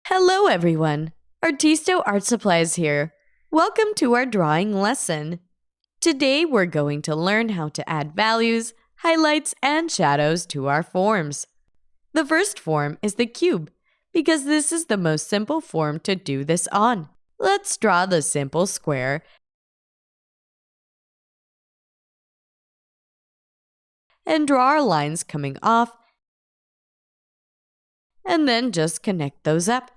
Hello, everyone. Artisto Art Supplies here. Welcome to our drawing lesson. Today, we're going to learn how to add values, highlights, and shadows to our forms. The first form is the cube, because this is the most simple form to do this on. Let's draw the simple square and draw our lines coming off, and then just connect those up.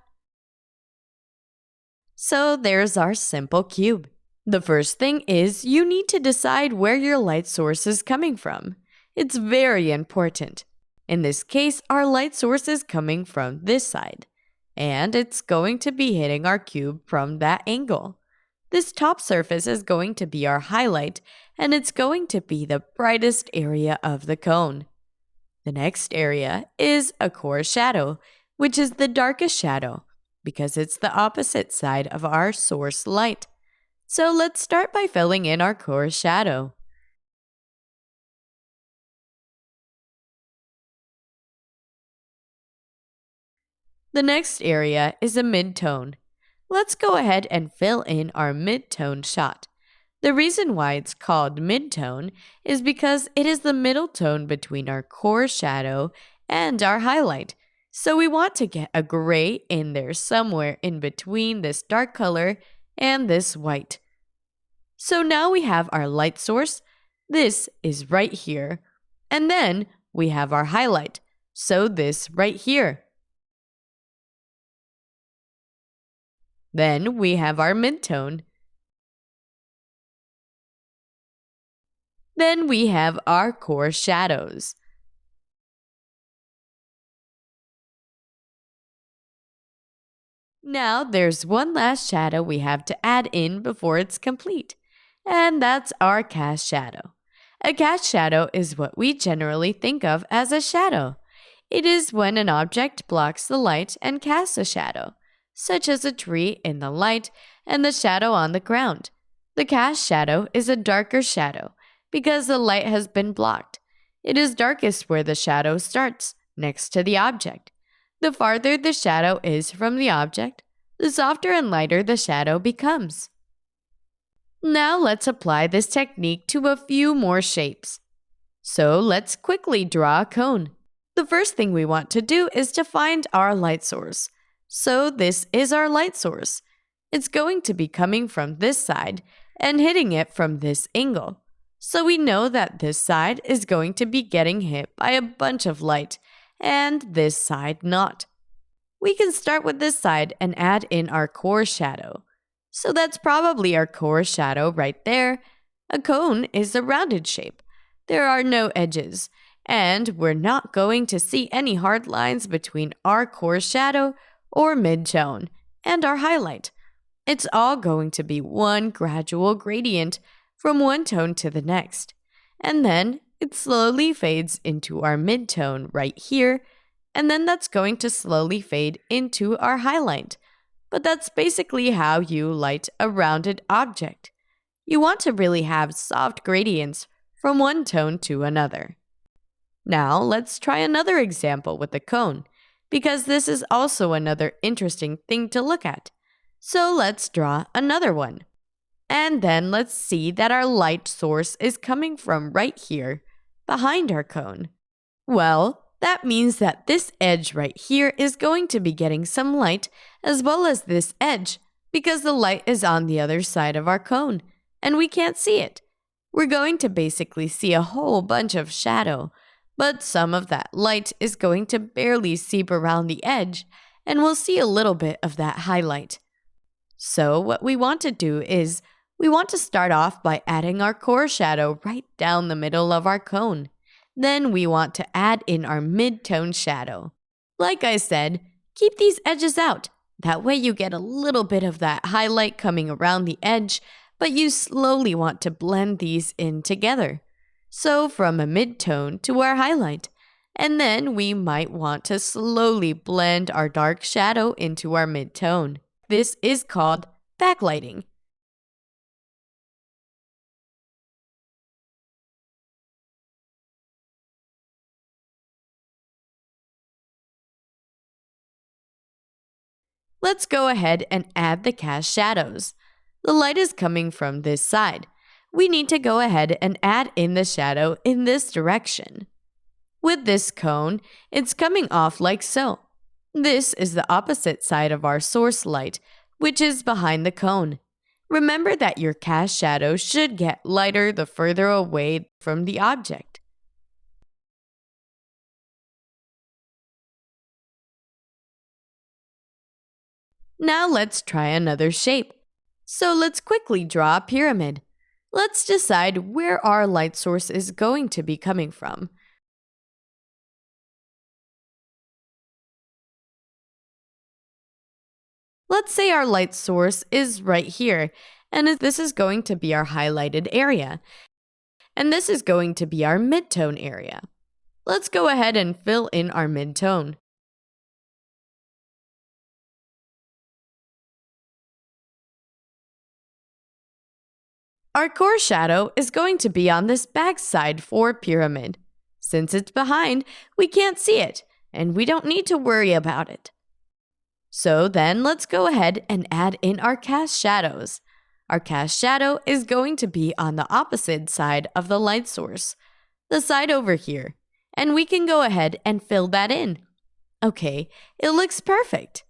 So there's our simple cube. The first thing is you need to decide where your light source is coming from. It's very important. In this case, our light source is coming from this side, and it's going to be hitting our cube from that angle. This top surface is going to be our highlight, and it's going to be the brightest area of the cone. The next area is a core shadow, which is the darkest shadow, because it's the opposite side of our source light. So let's start by filling in our core shadow. The next area is a mid-tone. Let's go ahead and fill in our mid-tone shot. The reason why it's called mid-tone is because it is the middle tone between our core shadow and our highlight. So we want to get a gray in there somewhere in between this dark color and this white. So now we have our light source. This is right here. And then we have our highlight. So this right here. Then we have our midtone. Then we have our core shadows. Now there's one last shadow we have to add in before it's complete, and that's our cast shadow. A cast shadow is what we generally think of as a shadow. It is when an object blocks the light and casts a shadow, such as a tree in the light and the shadow on the ground. The cast shadow is a darker shadow because the light has been blocked. It is darkest where the shadow starts, next to the object. The farther the shadow is from the object, the softer and lighter the shadow becomes. Now let's apply this technique to a few more shapes. So let's quickly draw a cone. The first thing we want to do is to find our light source. So this is our light source. It's going to be coming from this side and hitting it from this angle. So we know that this side is going to be getting hit by a bunch of light, and this side not. We can start with this side and add in our core shadow. So that's probably our core shadow right there. A cone is a rounded shape. There are no edges, and we're not going to see any hard lines between our core shadow or mid-tone and our highlight. It's all going to be one gradual gradient from one tone to the next. And then it slowly fades into our mid-tone right here, and then that's going to slowly fade into our highlight. But that's basically how you light a rounded object. You want to really have soft gradients from one tone to another. Now let's try another example with the cone, because this is also another interesting thing to look at. So let's draw another one. And then let's see that our light source is coming from right here, behind our cone. Well, that means that this edge right here is going to be getting some light, as well as this edge, because the light is on the other side of our cone, and we can't see it. We're going to basically see a whole bunch of shadow, but some of that light is going to barely seep around the edge, and we'll see a little bit of that highlight. So what we want to do is we want to start off by adding our core shadow right down the middle of our cone. Then we want to add in our mid-tone shadow. Like I said, keep these edges out. That way you get a little bit of that highlight coming around the edge, but you slowly want to blend these in together. So from a mid-tone to our highlight. And then we might want to slowly blend our dark shadow into our mid-tone. This is called backlighting. Let's go ahead and add the cast shadows. The light is coming from this side. We need to go ahead and add in the shadow in this direction. With this cone, it's coming off like so. This is the opposite side of our source light, which is behind the cone. Remember that your cast shadow should get lighter the further away from the object. Now let's try another shape. So let's quickly draw a pyramid. Let's decide where our light source is going to be coming from. Let's say our light source is right here, and this is going to be our highlighted area, and this is going to be our midtone area. Let's go ahead and fill in our midtone. Our core shadow is going to be on this back side for pyramid. Since it's behind, we can't see it, and we don't need to worry about it. So then let's go ahead and add in our cast shadows. Our cast shadow is going to be on the opposite side of the light source, the side over here, and we can go ahead and fill that in. Okay, it looks perfect.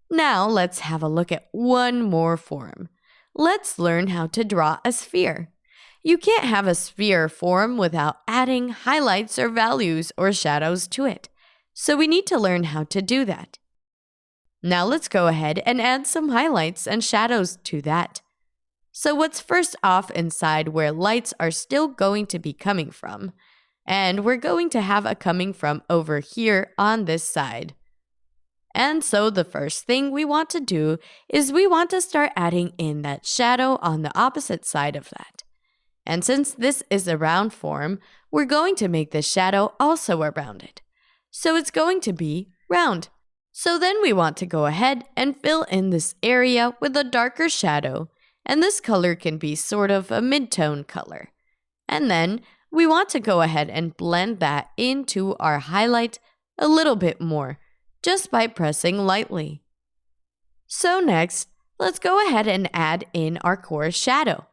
Now let's have a look at one more form. Let's learn how to draw a sphere. You can't have a sphere form without adding highlights or values or shadows to it. So we need to learn how to do that. Now let's go ahead and add some highlights and shadows to that. So what's first off inside where lights are still going to be coming from? And we're going to have a coming from over here on this side. And so the first thing we want to do is we want to start adding in that shadow on the opposite side of that. And since this is a round form, we're going to make the shadow also a rounded. So it's going to be round. So then we want to go ahead and fill in this area with a darker shadow. And this color can be sort of a mid-tone color. And then we want to go ahead and blend that into our highlight a little bit more, just by pressing lightly. So next, let's go ahead and add in our core shadow.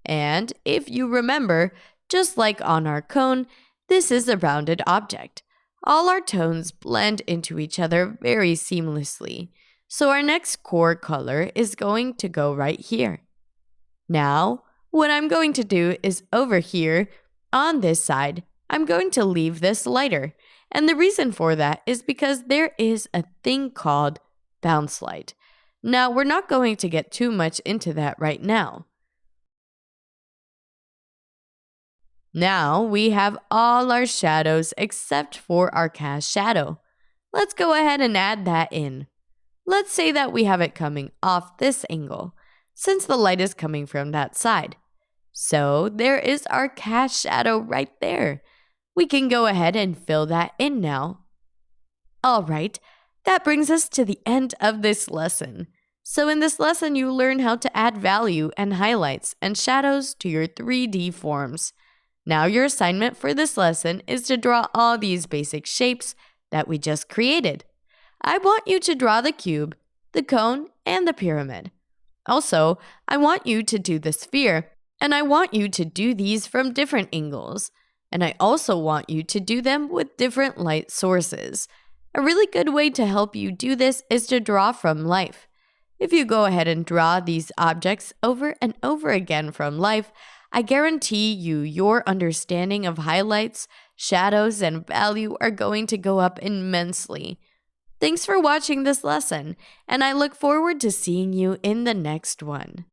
And if you remember, just like on our cone, this is a rounded object. All our tones blend into each other very seamlessly. So our next core color is going to go right here. Now, what I'm going to do is over here, on this side, I'm going to leave this lighter. And the reason for that is because there is a thing called bounce light. Now, we're not going to get too much into that right now. Now we have all our shadows except for our cast shadow. Let's go ahead and add that in. Let's say that we have it coming off this angle, since the light is coming from that side. So there is our cast shadow right there. We can go ahead and fill that in now. Alright, that brings us to the end of this lesson. So in this lesson, you learn how to add value and highlights and shadows to your 3D forms. Now your assignment for this lesson is to draw all these basic shapes that we just created. I want you to draw the cube, the cone, and the pyramid. Also, I want you to do the sphere, and I want you to do these from different angles. And I also want you to do them with different light sources. A really good way to help you do this is to draw from life. If you go ahead and draw these objects over and over again from life, I guarantee you your understanding of highlights, shadows, and value are going to go up immensely. Thanks for watching this lesson, and I look forward to seeing you in the next one.